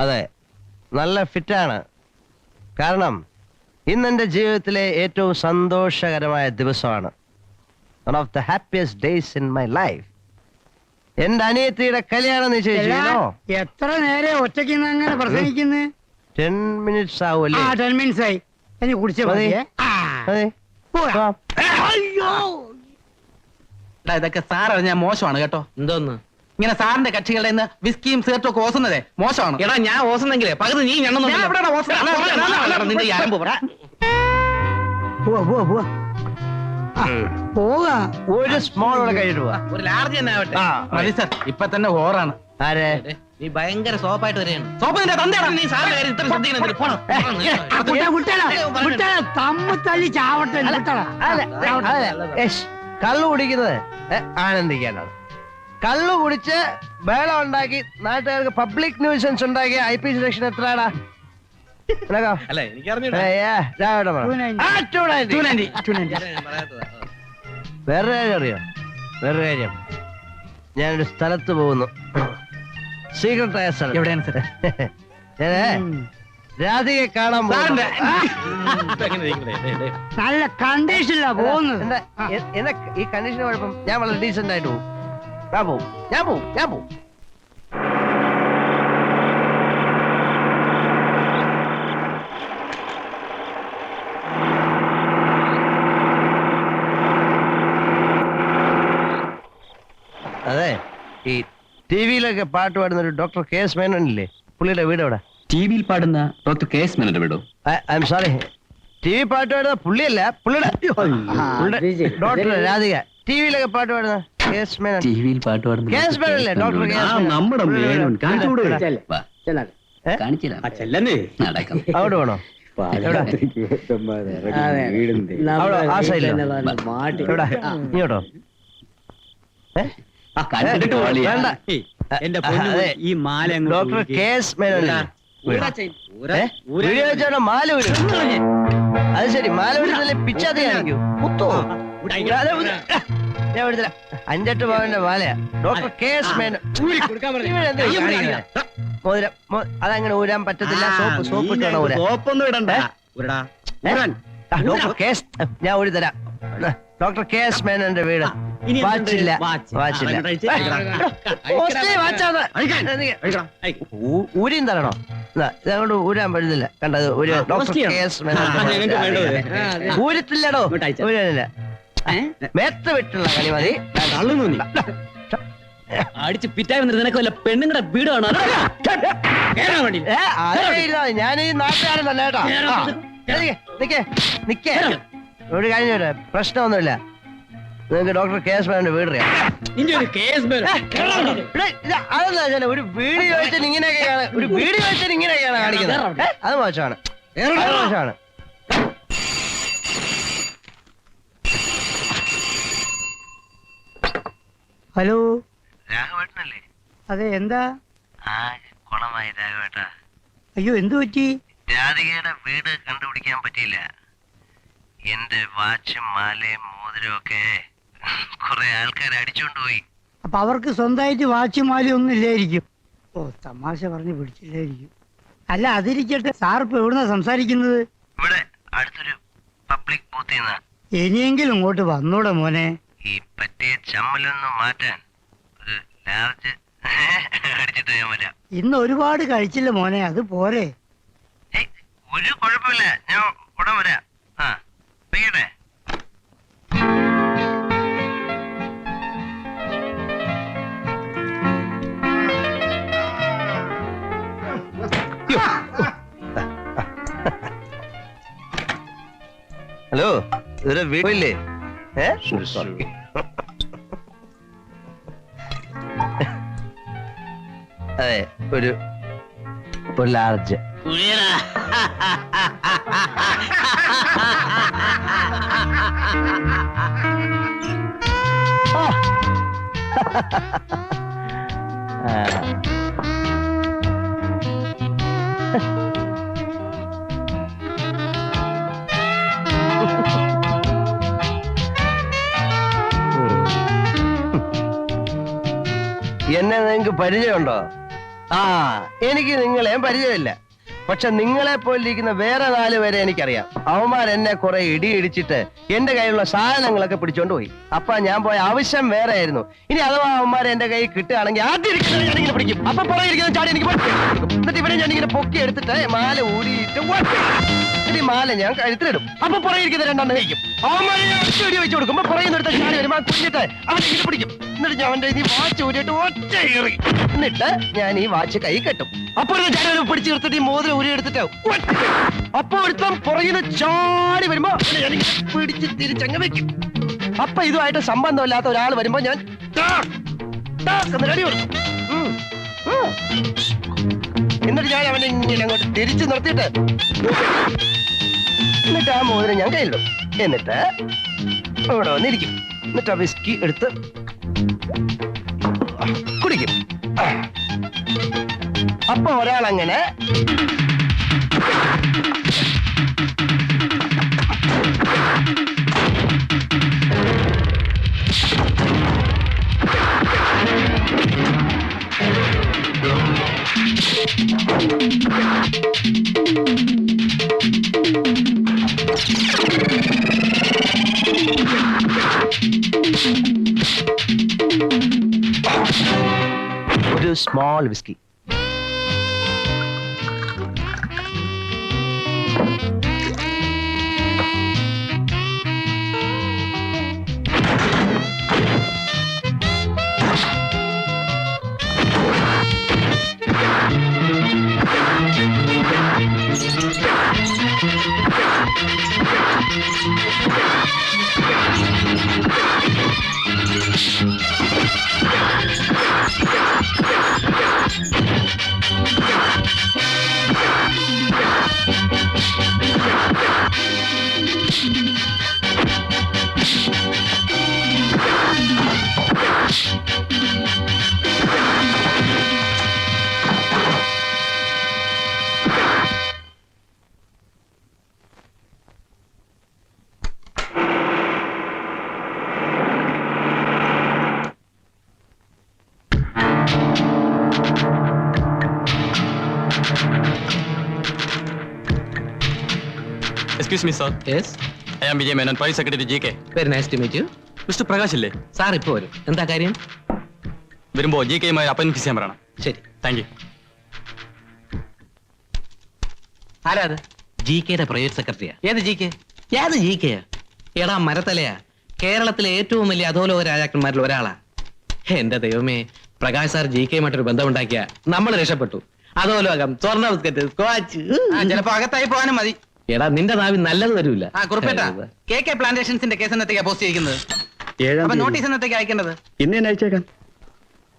അതെ, നല്ല ഫിറ്റാണ്. കാരണം ഇന്നെന്റെ ജീവിതത്തിലെ ഏറ്റവും സന്തോഷകരമായ ദിവസമാണ്. One of the happiest days in my life. എന്റെ അനിയത്തിയുടെ കല്യാണം നിശ്ചയിച്ചിരുന്നോ? എത്ര നേരെ ഒറ്റയ്ക്ക് അങ്ങനെ പ്രസംഗിക്കുന്നു? 10 minutes ആവൂല്ലേ? 10 minutes ആയി. എനിക്ക് കുടിച്ച മതിയേ. അയ്യോ, ഇതൊക്കെ സാർ അറിഞ്ഞാൽ മോശമാണ് കേട്ടോ. എന്തോന്ന് ഇങ്ങനെ സാറിന്റെ കക്ഷികളുടെ നിന്ന് വിസ്കിയും സിഗരറ്റും ഒക്കെ ഓസുന്നതേ മോശമാണ്. എടാ ഞാൻ ഓസുന്നെങ്കിലേ പകുതി നീ പോവാ. ഒരു സ്മോൾ കഴിഞ്ഞു പോവാ. ഒരു ലാർജ് തന്നെ ആവട്ടെ. മതി സാർ, ഇപ്പൊ തന്നെ ഓറാണ്. ആരെ? നീ ഭയങ്കര സോപ്പായിട്ട് വരെയാണ്. സോപ്പ് നിന്റെ തന്തയാണ്. നീ സാറിന്റെ കാര്യം ഇത്ര ശ്രദ്ധിക്കണം. തമ്മ തല്ലി ചാവട്ടെ. കള്ളു കുടിക്കുന്നത് ആനന്ദിക്കാനാണ്. കള്ളു കുടിച്ച് ബഹളം ഉണ്ടാക്കി നാട്ടുകാർക്ക് പബ്ലിക് ന്യൂസൻസ് ഉണ്ടാക്കിയ IPC സെക്ഷൻ എത്രയാടാ? അല്ല എനിക്ക് വേറൊരു കാര്യം അറിയോ? വേറൊരു കാര്യം, ഞാനൊരു സ്ഥലത്ത് പോകുന്നു. സീക്രട്ട് ആയ സ്ഥലം. എവിടെയാണ് സാർ? രാധികയെ കാണാൻ പോകുന്നു. നല്ല കണ്ടീഷനിലാ പോകുന്നത്. എന്താ ഈ കണ്ടീഷൻ കുഴപ്പം? ഞാൻ വളരെ ഡീസന്റ് ആയിട്ട് പോകും. ഞാൻ പോവും. അതെ, ഈ ടിവിയിലൊക്കെ പാട്ട് പാടുന്ന ഒരു ഡോക്ടർ KS മേനോനില്ലേ, പുള്ളിയുടെ വീട് എവിടെ? ടിവിയിൽ പാടുന്ന ഡോക്ടർ KS മേനോന്റെ വീടോ? ഐ എം സോറി, TV പാട്ട് പാടുന്ന പുള്ളിയല്ല, പുള്ളിയുടെ ഡോക്ടർ രാധിക. ടിവിയിലൊക്കെ പാട്ട് പാടുന്ന KS മേനോൻ. ടിവിയിൽ പാട്ട് പാടുന്ന KS മേനോനല്ലേ ഡോക്ടർ KS മേനോൻ? നമ്മുടെ മേനോൻ. കാണിച്ചില്ല. അവിടെ വേണോ? ആ സൈഡിലോ? ഇങ്ങോട്ടോ? വേണ്ട, ഈ മാല ഡോക്ടർ KS മേനോൻ. വീഡിയോ വെച്ചാണോ മാല വരും? അത് ശരി, മാല വരുന്നല്ലേ പിച്ചാതെ കാണിക്കൂ. കുത്തോ? ഞാൻ വിടുന്നില്ല. 5-8 പവന്റെ മാലയാ ഡോക്ടർ KS മേനോൻ. മോതിരം അതങ്ങനെ ഊരാൻ പറ്റത്തില്ല. സോപ്പ് ഇട്ടാണോ ഊരാൻ? സോപ്പൊന്നും ഇടണ്ട. ഡോക്ടർ KS ഞാൻ ഊരി തരാം. ഡോക്ടർ KS മേനോന്റെ വീട്. വാച്ചില്ല. ഊരിയും തരണോ? ഇതങ്ങോട്ട് ഊരാൻ പറ്റുന്നില്ല. കണ്ടത് ഒരു ഡോക്ടർ KS മേനോന്റെ ഊരത്തില്ലടോ. ഊരാനില്ല. മേത്ത് വിട്ടുള്ള കളി മതി. അടിച്ച് പിറ്റായി വന്നിട്ട് നിനക്ക് വല്ല പെണ്ണുങ്ങളുടെ വീട് കാണാൻ ഞാൻ ഈ നാട്ടുകാരൻ തന്നെ കേട്ടാ. നിക്കേ ഒരു കഴിഞ്ഞ പ്രശ്നമൊന്നുമില്ല. നിങ്ങൾക്ക് ഡോക്ടർ KS മേനോന്റെ വീട് അറിയാം. അതെന്താ ഒരു വീഡിയോ വെച്ചിട്ട് ഇങ്ങനെയൊക്കെയാണ് കാണിക്കുന്നത്. അത് മോശമാണ്. ഹലോ, രാഘവേട്ടനല്ലേ? അതെ, എന്താ? കുളമായി രാഘവേട്ട. അയ്യോ, എന്തു പറ്റി? രാധികയുടെ വീട് കണ്ടുപിടിക്കാൻ പറ്റിയില്ല. എന്റെ വാച്ചും മാലയും മോതിരവും ഒക്കെ കുറെ ആൾക്കാർ അടിച്ചോണ്ട് പോയി. അപ്പൊ അവർക്ക് സ്വന്തമായിട്ട് വാച്ചും മാലയും ഒന്നും ഇല്ലായിരിക്കും. ഓ, തമാശ പറഞ്ഞു പിടിച്ചില്ലായിരിക്കും. അല്ല, അതിരിക്കട്ടെ, സാർ ഇപ്പൊ എവിടുന്നാ സംസാരിക്കുന്നത്? ഇവിടെ അടുത്തൊരു പബ്ലിക് ബൂത്തിൽ നിന്നാ. ഇനിയെങ്കിലും ഇങ്ങോട്ട് വന്നൂടെ മോനെ? ഈ പറ്റിയ ചമ്മലൊന്നും മാറ്റാൻ ഒരു ലാർജ് അടിച്ചിട്ട് ഞാൻ വരാം. ഇന്ന് ഒരുപാട് കഴിച്ചില്ല മോനെ, അത് പോരെ? ഒരു കുഴപ്പമില്ല, ഞാൻ ഉടൻ വരാം. പെയ്യട്ടെ. ഹലോ, ഇതൊരു വീടില്ലേ? അതെ, ഒരു ലാർജ്. എന്നെ നിങ്ങക്ക് പരിചയമുണ്ടോ? ആ എനിക്ക് നിങ്ങളെയും പരിചയമില്ല, പക്ഷെ നിങ്ങളെ പോലിരിക്കുന്ന വേറെ 4 പേരെ എനിക്കറിയാം. അവന്മാർ എന്നെ കുറെ ഇടിയിടിച്ചിട്ട് എന്റെ കയ്യിലുള്ള സാധനങ്ങളൊക്കെ പിടിച്ചോണ്ട് പോയി. അപ്പൊ ഞാൻ പോയ ആവശ്യം വേറെ ആയിരുന്നു. ഇനി അഥവാ അവന്മാരെ എന്റെ കയ്യിൽ കിട്ടുകയാണെങ്കിൽ ആദ്യം ഇരിക്കുന്നത് ഞാനിങ്ങനെ പിടിക്കും. അപ്പൊ പുറകെ ഇരിക്കുന്ന ചാടി എനിക്ക് എന്നിട്ട് ഇവരെ ഞാനിങ്ങനെ പൊക്കി എടുത്തിട്ട് മാല ഊരിയിട്ട് ഈ മാല ഞാൻ കഴുത്തിലിടും. അപ്പൊ പുറകെ ഇരിക്കുന്ന 2 കഴിക്കും. അവന്മാരെ ഞാൻ ഒറ്റ ഇടി വെച്ച് കൊടുക്കുമ്പോ പുറകെ എടുത്ത് ചാടി വരുമ്പോ കുഞ്ഞിട്ട് അവനെ ഇങ്ങനെ പിടിക്കും. എന്നിട്ട് ഞാൻ അവന്റെ വാച്ച് ഊരിയിട്ട് ഒറ്റ ഏറി. എന്നിട്ട് ഞാൻ ഈ വാച്ച് കൈ കെട്ടും. അപ്പൊ ചാടി പിടിച്ച് നിർത്തിട്ട് ഈ മോതിരം ഊരി എടുത്തിട്ട് അപ്പൊ ഒരുത്തം പുറകിന് ചാടി വരുമ്പോ ഞാനിങ്ങനെ പിടിച്ച് തിരിച്ചങ്ങ് വെക്കും. അപ്പൊ ഇതുമായിട്ട് സംബന്ധമില്ലാത്ത ഒരാൾ വരുമ്പോ ഞാൻ കടി കൊടുക്കും. എന്നിട്ട് ഞാൻ അവനെ ഇങ്ങനെ അങ്ങോട്ട് തിരിച്ചു നിർത്തിയിട്ട് എന്നിട്ട് ആ മോതിരം ഞാൻ കയ്യിലിടും. എന്നിട്ട് ഇവിടെ വന്നിരിക്കും. എന്നിട്ട് ആ വിസ്കി എടുത്ത് കുടിക്കും. അപ്പൊ ഒരാളങ്ങനെ ഒരു small whisky. Excuse me, sir. Yes, I am Vijay Menon, Private Secretary GK. Very nice to meet you. Mister Prakash ഇല്ലേ? സാർ ഇപ്പൊ വരും. എന്താ കാര്യം? വരുമ്പോ GK-യുമായി അപ്പോയിന്റ് ഫിക്സ് ചെയ്യാൻ പറയണം. ശരി. Thank you. ആരാ അത്? GK-യുടെ പ്രൈവറ്റ് സെക്രട്ടറിയാ. ഏത് GK? ഏത് GK-യാ? എടാ മരത്തലയാ, കേരളത്തിലെ ഏറ്റവും വലിയ അധോലോക രാജാക്കന്മാരിൽ ഒരാളാ. എന്റെ ദൈവമേ, പ്രകാശ് സാർ GK-യുമായിട്ടൊരു ബന്ധമുണ്ടാക്കിയ നമ്മൾ രക്ഷപ്പെട്ടു. അധോലോകം, സ്വർണ്ണ ബിസ്ക്കറ്റ്, സ്ക്വാച്ച്. ചിലപ്പോ അകത്തായി പോകാനും മതി. എടാ നിന്റെ നാവിൽ നല്ലത് വരൂല. കുറുപ്പേട്ട, KK പ്ലാന്റേഷൻസിന്റെ കേസ് എന്നത്തേക്കാ പോസ്റ്റ് ചെയ്യുന്നത്? അപ്പൊ നോട്ടീസ് എന്നത്തേക്ക് അയക്കേണ്ടത്? ഇന്ന് തന്നെ അയച്ചേക്കാം.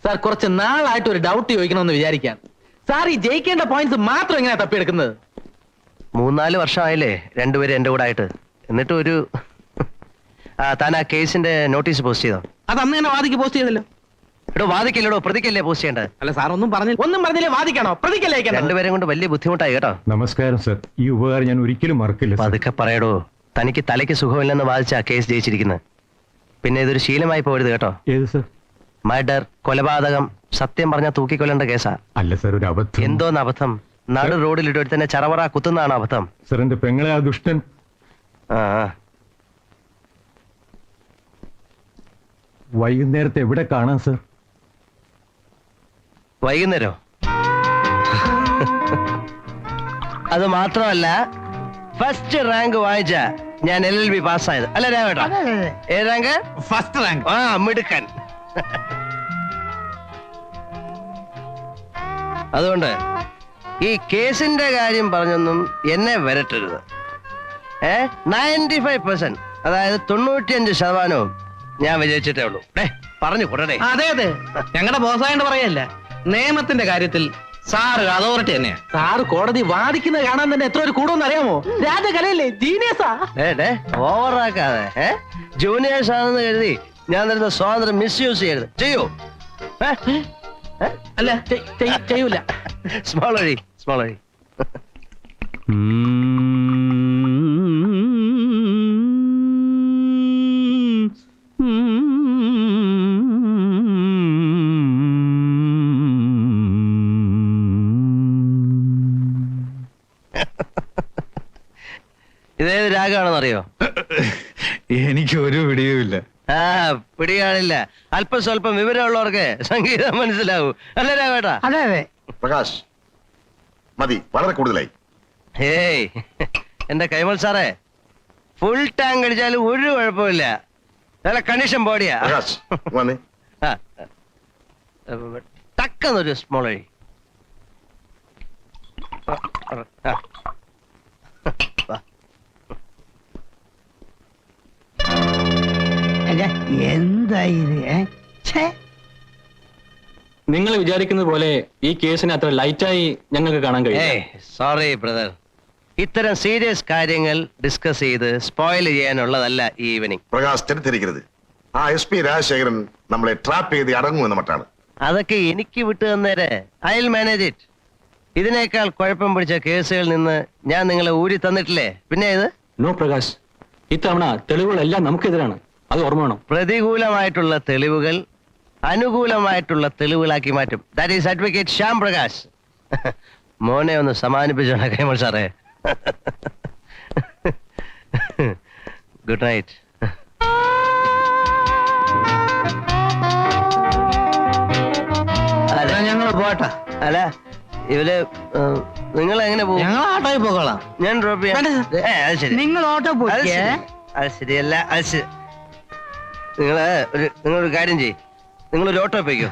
സാർ കുറച്ച് നാളായിട്ട് ഒരു ഡൗട്ട് ചോദിക്കണമെന്ന് വിചാരിക്കാം. സാർ ഈ ജയിക്കേണ്ട പോയിന്റ്സ് മാത്രം എങ്ങനെയാ തപ്പിയെടുക്കുന്നത്? 3-4 വർഷമായില്ലേ രണ്ടുപേരും എന്റെ കൂടെ ആയിട്ട്. എന്നിട്ട് ഒരു താൻ ആ കേസിന്റെ നോട്ടീസ് പോസ്റ്റ് ചെയ്തോ? അത് അന്ന് തന്നെ വാദിക്ക് പോസ്റ്റ് ചെയ്തല്ലോ. എടോ വാദിക്കല്ലോ, പ്രതിക്കല്ലേ പോസ്റ്റ് ചെയ്യേണ്ടത്? അല്ല സാർ ഒന്നും പറഞ്ഞില്ലേ വാദിക്കാണോ പ്രതിക്കല്ലേ അയക്കേണ്ടത്? രണ്ടുപേരും കൊണ്ട് വലിയ ബുദ്ധിമുട്ടായി കേട്ടോ. നമസ്കാരം സർ, ഈ ഉപകാരം ഞാൻ ഒരിക്കലും മറക്കില്ല സർ. അതൊക്കെ പറയടോ. തനിക്ക് തലയ്ക്ക് സുഖമില്ലെന്ന് വാദിച്ച ആ കേസ് ജയിച്ചിരിക്കുന്നത്. പിന്നെ ഇതൊരു ശീലമായി പോകരുത് കേട്ടോ. ഏത് സർ? മർഡർ, കൊലപാതകം, സത്യം പറഞ്ഞാൽ തൂക്കിക്കൊല്ലേണ്ട കേസാ. അല്ല സർ, ഒരു അബദ്ധം. എന്തോന്ന് അബദ്ധം? നാട് റോഡിൽ ഇട്ട് തന്നെ ചറവറ കുത്തുന്നതാണ് അബദ്ധം. സർ, എന്റെ പെങ്ങളെ ആ ദുഷ്ടൻ. ആ വൈകുന്നേരത്തെ എവിടെ കാണാം സർ? വൈകുന്നേരോ? അത് മാത്രമല്ല, ഫസ്റ്റ് റാങ്ക് വായിച്ച ഞാൻ LLB പാസ്സായത്. അല്ല രാവേട്ടാ? അതെ അതെ അതെ. ഏത് റാങ്ക്? First rank. ആ മിടുക്കൻ. അതുകൊണ്ട് ഈ കേസിന്റെ കാര്യം പറഞ്ഞൊന്നും എന്നെ വരട്ടരുത്. 95%, അതായത് 95% ഞാൻ വിജയിച്ചിട്ടേ ഉള്ളൂ. പറഞ്ഞു കൂടേ. അതെ അതെ, ഞങ്ങളുടെ ബോസായോണ്ട് പറയല്ല. നിയമത്തിന്റെ കാര്യത്തിൽ സാറ് അതോറിറ്റി തന്നെയാ. സാറ് കോടതി വാദിക്കുന്നത് കാണാൻ തന്നെ എത്ര ഒരു കൂടുമെന്ന് അറിയാമോ? രാജകലയല്ലേ, ജീനിയസാ. ഓവറാക്കാതെ. ജൂനിയേഴ്സ് ആണെന്ന് കരുതി ഞാൻ തരുന്ന സ്വാതന്ത്ര്യം മിസ്യൂസ് ചെയ്യരുത്. ചെയ്യൂ? അല്ല ചെയ്യൂല. സ്മോൾ വഴി, സ്മോൾ വഴി. ഇതേത് രാഗമാണെന്ന് അറിയോ? എനിക്ക് ഒരു പിടിയുമില്ല. ആ, പിടികാണില്ല. അല്പം സ്വല്പം വിവരമുള്ളവർക്ക് സംഗീതം മനസ്സിലാവൂ, അല്ലേ രാഘവേട്ടാ? അതെ അതെ. പ്രകാശ് മതി, വളരെ കൂടുതലായി. ഏയ് എന്റെ കൈമൾ സാറേ, ഫുൾ ടാങ്ക് അടിച്ചാലും ഒരു കുഴപ്പമില്ല. നല്ല കണ്ടീഷൻ ബോഡിയാ. പ്രകാശ് വന്നേ. ആ, ടക്കെന്നൊരു സ്മോൾ വഴി. ആ. വാ. അല്ല എന്തായി ഇത്? ഛേ, നിങ്ങൾ വിചാരിക്കുന്നത് പോലെ ഈ കേസിനെ അത്ര ലൈറ്റായി ഞങ്ങൾക്ക് കാണാൻ കഴിയും. ഏയ് സോറി ബ്രദർ, ഇത്തരം സീരിയസ് കാര്യങ്ങൾ ഡിസ്കസ് ചെയ്ത് സ്പോയിൽ ചെയ്യാനുള്ളതല്ല ഈ ഈവനിങ്. പ്രകാശ് തെറ്റിദ്ധരിക്കരുത്. ആ SP രാജശേഖരൻ നമ്മളെ ട്രാപ്പ് ചെയ്ത് അടങ്ങുമെന്ന മട്ടാണ്. അതൊക്കെ എനിക്ക് വിട്ടു തന്നേരെ. I will manage it. ഇതിനേക്കാൾ കുഴപ്പം പിടിച്ച കേസുകളിൽ നിന്ന് ഞാൻ നിങ്ങളെ ഊരി തന്നിട്ടില്ലേ? പിന്നെ ഇത് നോ പ്രകാശ്, ഇത്തവണ തെളിവുകളെല്ലാം നമുക്കെതിരാണ്, അത് ഓർമ്മ വേണം. പ്രതികൂലമായിട്ടുള്ള തെളിവുകൾ അനുകൂലമായിട്ടുള്ള തെളിവുകളാക്കി മാറ്റും. That is advocate Shyam Prakash. മോനെ ഒന്ന് സമാധാനിപ്പിച്ചോളാം കൈമൾ സാറേ. Good night. ഞങ്ങൾ പോട്ടെ. അല്ല ഇവര് നിങ്ങൾ എങ്ങനെ പോകും? ഞങ്ങൾ ആട്ടോയിൽ പോകോളാം. ഞാൻ ഡ്രോപ്പ് ചെയ്യാം. അത് ശരി, നിങ്ങൾ ഓട്ടോ അത് പോയി ശരി. അത് ശരിയല്ല, അത് ശരി. നിങ്ങളൊരു കാര്യം ചെയ്യ്, നിങ്ങളൊരു ഓട്ടോ പോയിക്കോ.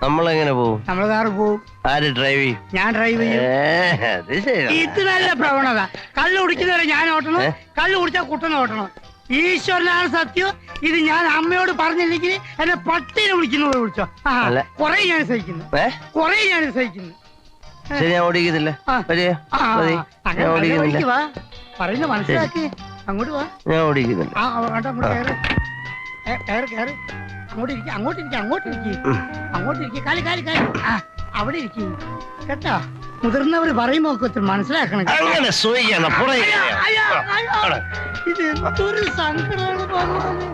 നമ്മളെങ്ങനെ പോവും? നമ്മള് കാറ് പോവും. ആര് ഡ്രൈവ് ചെയ്യും? ഞാൻ ഡ്രൈവ് ചെയ്യും. അത് ശരി. ഇത് നല്ല പ്രവണത. കള്ളു കുടിക്കുന്നവരെ ഞാൻ ഓട്ടണം, കള്ളു കുടിച്ചാൽ കുട്ടനെ ഓട്ടണം. ഈശ്വരനാണ് സത്യം. ഇത് ഞാൻ അമ്മയോട് പറഞ്ഞില്ലെങ്കിൽ എന്നെ പട്ടിനെ വിളിക്കുന്നത് വിളിച്ചോ. അല്ല. കൊറേ ഞാൻ സഹിക്കുന്നു, കൊറേ ഞാൻ സഹിക്കുന്നു. ശരി, ഞാൻ ഓടിക്കുന്നില്ല. മതിയോ? മതി. അങ്ങനെ ഞാൻ നല്ല ഓടിക്കുന്നില്ല. വഴിക്ക് വാ. പറയുന്ന മനസ്സിലാക്കി അങ്ങോട്ട് വാ. ഞാൻ ഓടിക്കുന്നില്ല. അങ്ങോട്ട് കയറ്, കയറ്. അങ്ങോട്ടിരിക്കും, അങ്ങോട്ടിരിക്കും. അവിടെ ഇരിക്കും കേട്ടാ. മുതിർന്നവർ പറയുമ്പോ മനസ്സിലാക്കണം. അങ്ങനെ സൂയിക്കണം. ഇത് എന്തൊരു സങ്കടമാണ് ഭഗവാനെ.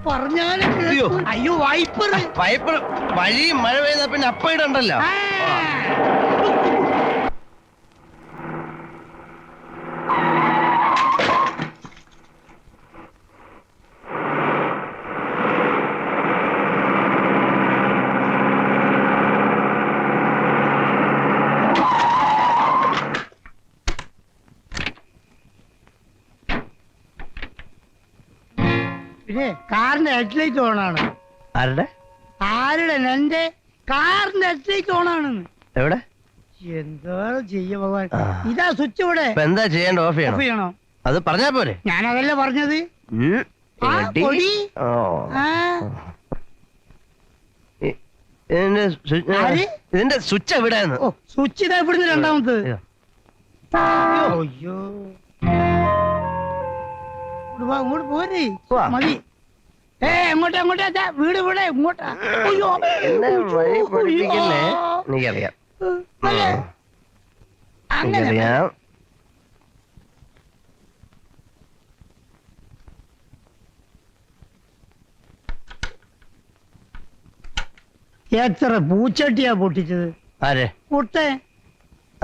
പറഞ്ഞാലും കേൾക്കും. അയ്യോ വൈപ്പർ പൈപ്പ് വഴി മഴ പെയ്താ പിന്നെ അപ്പയിടണ്ടല്ലോ. പിന്നെ കാറിന്റെ ഹെഡ്ലൈറ്റ് ഓണാണ്. ആരുടെ? ആരുടെ? എന്റെ കാറിന്റെ ഹെഡ്ലൈറ്റ് ഓണാണെന്ന്. എവിടെ? എന്താ ചെയ്യ ഭഗവാൻ. ഇതാ സ്വിച്ച് ഇവിടെ. ഇപ്പൊ എന്താ ചെയ്യേണ്ട? ഓഫ് ഓഫ് ചെയ്യണോ? ചെയ്യണോ? അത് പറഞ്ഞാ പോരെ. ഞാനതല്ലേ പറഞ്ഞത്. ആ, പൊടി. ഓ. ആ, ആര്? ഇതിന്റെ സ്വിച്ച് എവിടെയാന്ന്? ഓ സ്വിച്ച് ഇതാ ഇവിടുന്ന് രണ്ടാമത്. അയ്യോ. അയ്യോ അങ്ങോട്ട് പോരെ. വാ. മതി. എങ്ങോട്ടാ ദാ വീട് ഇവിടെ ഇങ്ങോട്ടാ. അയ്യോ എന്നെ വഴി പഠിപ്പിക്കല്ലേ? എനിക്കറിയാം, അല്ലേ? അങ്ങനെ എനിക്കറിയാം. എത്ര പൂച്ചട്ടിയാ പൊട്ടിച്ചത്? ആരെ? പൊട്ടേ.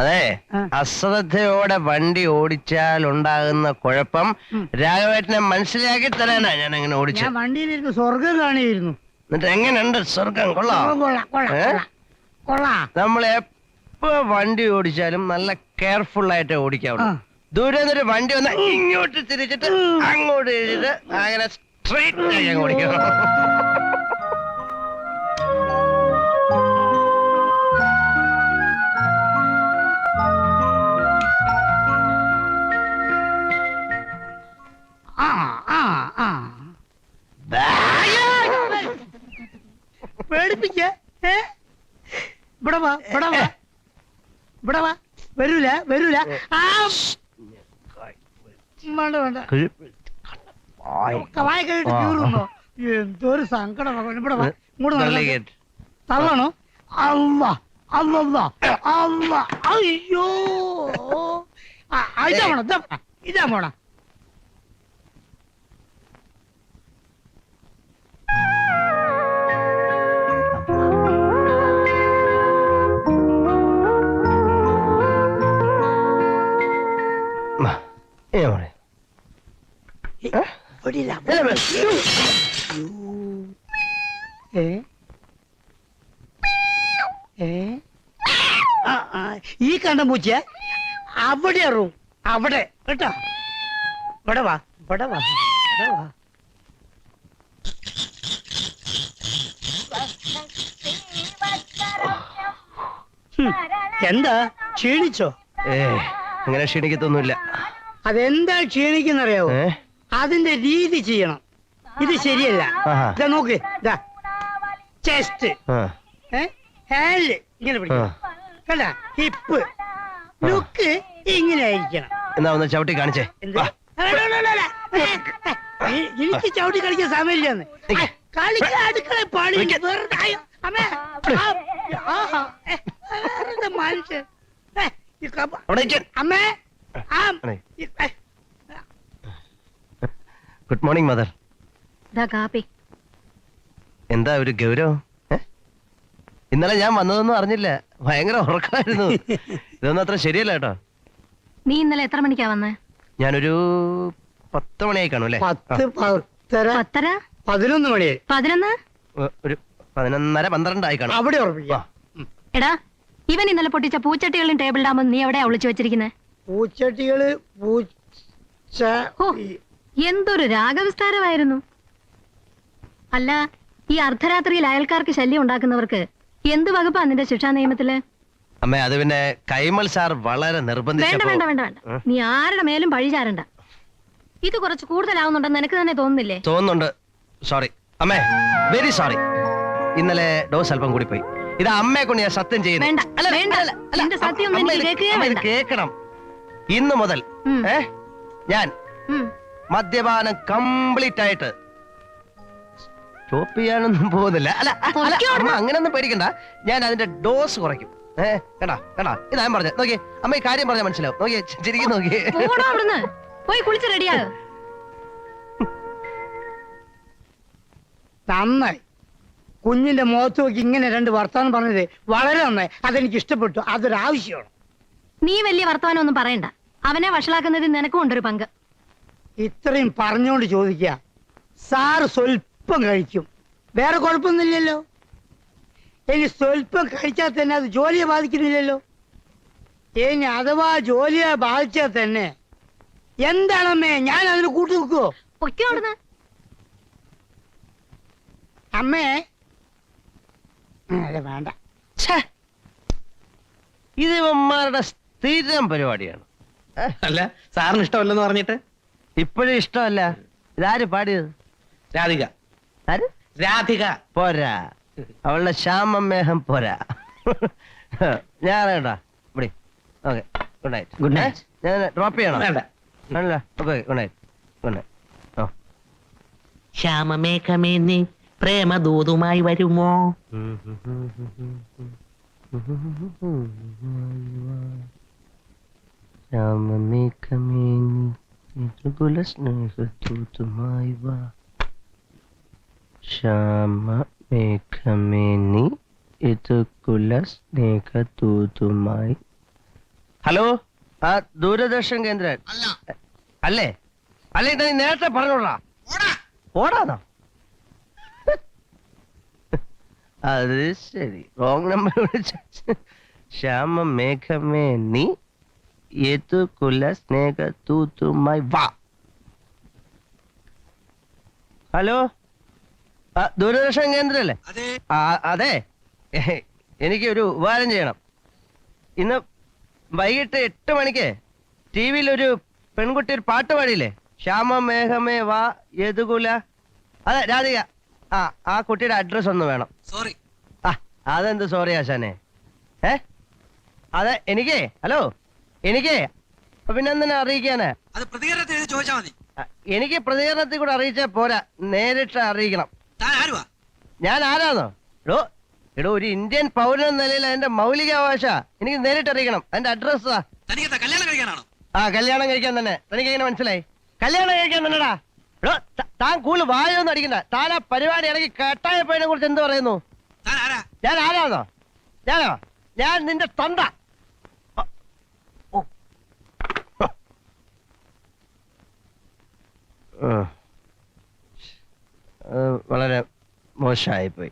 അതെ, ആ. അശ്രദ്ധയോടെ വണ്ടി ഓടിച്ചാൽ ഉണ്ടാകുന്ന കുഴപ്പം രാഘവേട്ടനെ മനസ്സിലാക്കി തരാനാ ഞാൻ അങ്ങനെ ഞാൻ ഓടിച്ചത്. വണ്ടിയിലിരുന്ന് സ്വർഗം കാണിയിരുന്നു. എന്നിട്ട് എങ്ങനെയുണ്ട് സ്വർഗം? കൊള്ളാം. നമ്മൾ എപ്പോ വണ്ടി ഓടിച്ചാലും നല്ല കെയർഫുൾ ആയിട്ട് ഓടിക്കാവുള്ളൂ. ആ. ദൂരെ നിന്നൊരു വണ്ടി വന്നാൽ ഇങ്ങോട്ട് തിരിച്ചിട്ട് അങ്ങോട്ട് തിരിച്ചിട്ട് അങ്ങനെ സ്ട്രെയിറ്റ് ആയി അങ്ങ് ഓടിക്കണം. പേടിപ്പിക്ക. ഇവിടെ വാ. വരൂല. ആ വേണ്ട വായ കഴിട്ട് കീറുന്നോ? എന്തൊരു സങ്കടം. ഇവിടെ വാ. ഇങ്ങോട്ട് Delegate. തള്ളണോ? അല്ല. അയ്യോ ഇതാ പോണ. ഞാൻ പറയാം. ഇവിടില്ല. ഇല്ല, ഏ? ഏ? ഈ കണ്ട പൂച്ച അവിടെ റൂം അവിടെ കേട്ടോ. ഇവിടെ വാ ഇവിടെ വാ ഇവിടെ വാ. എന്താ ക്ഷീണിച്ചോ? അങ്ങനെ ക്ഷീണിക്കത്തൊന്നുമില്ല. അതെന്താ ക്ഷീണിക്കുന്നറിയാവോ? ഏ? അതിന്റെ രീതി ചെയ്യണം. ഇത് ശരിയല്ല. ആഹാ. ഇതാ നോക്ക്, ഇതാ ചെസ്റ്റ്, ആ, ഹാൻഡ് ഇങ്ങനെ പിടിക്കണം, കണ്ട ഹിപ്പ്, ലുക്ക് ഇങ്ങനെ ആയിരിക്കണം. എന്നാ ഒന്ന് ചവിട്ടി കാണിച്ചേ. എന്ത്? വാ. എനിക്ക് ചവിട്ടി കളിക്കാൻ സമയമില്ലെന്ന്. കളിക്കാൻ അടുക്കള പണി വെറുതെ ആയോ? അമ്മേ, വെറുതെ മനുഷ്യൻ. അവിടെ ഇരിക്ക്. അമ്മേ, ഗുഡ് മോർണിംഗ് മദർ. കാപ്പി. എന്താ ഒരു ഗൗരവം? ഇന്നലെ ഞാൻ വന്നതൊന്നും അറിഞ്ഞില്ല. ഭയങ്കര ഉറക്കമായിരുന്നു. ഇതൊന്നും അത്ര ശരിയല്ല കേട്ടോ. നീ ഇന്നലെ എത്ര മണിക്കാ വന്നേ? ഞാനൊരു 10 മണിയായി കാണും അല്ലേ? 10, 10:30, 10:30, 11 മണിയായി. 11. ഒരു 11:30, 12 ആയി കാണും. അവിടെ ഉറപ്പിക്കാം. എടാ, ഇവൻ ഇന്നലെ പൊട്ടിച്ച പൂച്ചട്ടികളും ടേബിൾ ഡാമും നീ എവിടെയാ ഒളിച്ചു വെച്ചിരിക്കുന്നത്? പൂച്ചട്ടികള് പൂച്ച ഓ, എന്തൊരു രാഗവിസ്താരമായിരുന്നു. അല്ല, ഈ അർദ്ധരാത്രിയിൽ അയൽക്കാർക്ക് ശല്യം ഉണ്ടാക്കുന്നവർക്ക് എന്ത് വകുപ്പാ നിന്റെ ശിക്ഷാ നിയമത്തില്? അമ്മ, അത് പിന്നെ കൈമൾ സാർ വളരെ വേണ്ട നിർബന്ധിച്ചപ്പോ. വേണ്ട വേണ്ട വേണ്ട, നീ ആരുടെ മേലും പഴി ചാരണ്ട. ഇത് കുറച്ച് കൂടുതലാവുന്നുണ്ടെന്ന് നിനക്ക് തന്നെ തോന്നുന്നില്ലേ? തോന്നുന്നുണ്ട്. സോറി അമ്മേ, വെരി സോറി. ഇന്നലെ ഡോസ് അല്പം കൂടി പോയി. ഇത് അമ്മയെ കൊണ്ട് ഞാൻ സത്യം വേണ്ട, വേണ്ട. നിന്റെ സത്യം ഒന്നും എനിക്ക് കേൾക്കുകയേ വേണ്ട. കേൾക്കണം. ഇന്ന് മുതൽ ഉം. ഞാൻ ഉം. മദ്യപാനം കംപ്ലീറ്റ് ആയിട്ട് സ്റ്റോപ്പ് ചെയ്യാനൊന്നും പോകുന്നില്ല. അല്ല അമ്മ അങ്ങനെയൊന്നും പേടിക്കണ്ട. ഞാൻ അതിന്റെ ഡോസ് കുറയ്ക്കും. കേട്ടാ കേട്ടാ, ഇതാ ഞാൻ പറഞ്ഞത്. നോക്കിയേ അമ്മ, ഈ കാര്യം പറഞ്ഞാൽ മനസ്സിലാവും. നോക്കിയേ, ശരിക്കും നോക്കിയേ. പോടാ അവിടുന്ന്. പോയി കുളിച്ച് റെഡിയാകും. നന്നായി. കുഞ്ഞിന്റെ മുഖത്ത് നോക്കി ഇങ്ങനെ 2 വർത്താനം പറഞ്ഞത് വളരെ നന്നായി. അതെനിക്ക് ഇഷ്ടപ്പെട്ടു. അതൊരാവശ്യമാണ്. നീ വലിയ വർത്തമാനം ഒന്നും പറയണ്ട. അവനെ വഷളാക്കുന്നതിൽ നിനക്കും ഉണ്ടൊരു പങ്ക്. ഇത്രയും പറഞ്ഞുകൊണ്ട് ചോദിക്കുക, സാറ് സ്വല്പം കഴിക്കും, വേറെ കുഴപ്പമൊന്നുമില്ലല്ലോ. ഇനി സ്വല്പം കഴിച്ചാൽ തന്നെ അത് ജോലിയെ ബാധിക്കുന്നില്ലല്ലോ. ഇനി അഥവാ ജോലിയെ ബാധിച്ചാൽ തന്നെ എന്താണമ്മേ, ഞാൻ അതിന് കൂട്ടു നിൽക്കുവോ? പൊയ്ക്കോ അവിടുന്ന്. അമ്മേ, അല്ല വേണ്ട. ഇത് ഇവന്മാരുടെ സ്ഥിരം പരിപാടിയാണ്. അല്ല, സാറിന് ഇഷ്ടമല്ലെന്ന് പറഞ്ഞിട്ട്? ഇപ്പോഴും ഇഷ്ടമല്ല. ഇതാര് പാടിയത്? രാധിക. ആര്? രാധിക പോരാ, അവളുടെ ശ്യാമമേഹം പോരാ. ഞാൻ കേട്ടാ ഇവിടെ. Okay, good night. Good night. ഞാൻ ഡ്രോപ്പ് ചെയ്യണം. വേണ്ട. അല്ല, okay, good night. Good night. ഓ, ശ്യാമമേഘമേ നീ പ്രേമദൂതുമായി വരുമോ? ശ്യാമമേഘമേ നീ സ്നേഹദൂതുമായി വാ. ശ്യാമമേഘമേ നീ സ്നേഹദൂതുമായി. ഹലോ, ആ ദൂരദർശൻ കേന്ദ്രൻ അല്ലേ? അല്ലേ, നീ നേരത്തെ പറഞ്ഞോളാ. ഓടാന്നോ? അത് ശരി, റോങ് നമ്പർ വിളിച്ച. ശ്യാമമേഘമേ നീ സ്നേഹദൂതുമായി വാ. ഹലോ, ദൂരദർശൻ കേന്ദ്രല്ലേ? അതെ, എനിക്ക് ഒരു ഉപകാരം ചെയ്യണം. ഇന്ന് വൈകിട്ട് 8 മണിക്ക് TV-യിൽ ഒരു പെൺകുട്ടി ഒരു പാട്ട് പാടിയില്ലേ? ശ്യാമമേഘമേ വാ യദുകുല. അതെ, രാധിക. ആ കുട്ടിയുടെ അഡ്രസ് ഒന്ന് വേണം. സോറി. അതെന്ത് സോറി ആശാനെ? അതെ, എനിക്ക് ഹലോ, എനിക്ക് പിന്നെ എന്തിനാ അറിയിക്കാന്? അത് പ്രതികരണത്തിൽ ചോദിച്ചാൽ മതി. എനിക്ക് പ്രതികരണത്തിൽ കൂടെ അറിയിച്ചാൽ പോരാ, നേരിട്ട് അറിയിക്കണം. താൻ ആരുവാ? ഞാൻ ആരാന്നോ? എടോ, ഒരു ഇന്ത്യൻ പൗരൻ എന്ന നിലയിൽ അതിന്റെ മൗലികാവകാശ എനിക്ക് നേരിട്ട് അറിയിക്കണം. അതിന്റെ അഡ്രസ്. തനിക്ക് കല്യാണം കഴിക്കാനാണോ? കല്യാണം കഴിക്കാൻ തന്നെ. തനിക്ക് എങ്ങനെ മനസ്സിലായി? കല്യാണം കഴിക്കാൻ തന്നെടാ. താൻ കൂടുതൽ വായൊന്നും അടിക്കണ്ട. താൻ ആ പരിപാടി ഇടയ്ക്ക് കട്ടായ പോയതിനെ കുറിച്ച് എന്ത് പറയുന്നു? ഞാൻ ആരാന്നോ? ഞാൻ നിന്റെ തൊണ്ട. വളരെ മോശമായിപ്പോയി.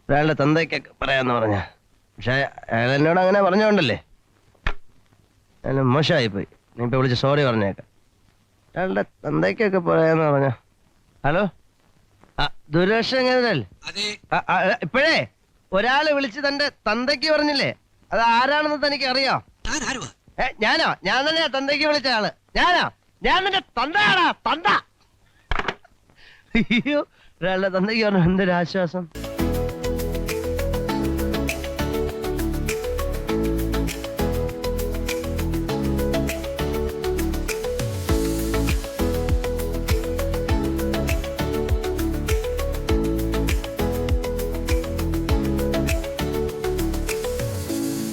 ഒരാളുടെ തന്തയ്ക്കൊക്കെ പറയാന്ന് പറഞ്ഞ, പക്ഷെ അയാൾ എന്നോട് അങ്ങനെ പറഞ്ഞോണ്ടല്ലേ അയാൾ മോശമായിപ്പോയി. നീ ഇപ്പൊ വിളിച്ച് സോറി പറഞ്ഞേക്കാം. അയാളുടെ തന്തയ്ക്കൊക്കെ പറയാന്ന് പറഞ്ഞ. ഹലോ, ദുരേഷൻ ഇപ്പോഴേ ഒരാള് വിളിച്ച് തന്റെ തന്തയ്ക്ക് പറഞ്ഞില്ലേ, അത് ആരാണെന്ന് തനിക്ക് അറിയാം? ഞാനോ? ഞാൻ തന്നെയാ തന്തയ്ക്ക് വിളിച്ച ആള്. ഞാനോ? ഞാൻ നിന്റെ തന്തയാടാ, തന്ത. അയ്യോ, ഒരാളുടെ തന്തയ്ക്ക് പറഞ്ഞു. എന്തൊരു ആശ്വാസം.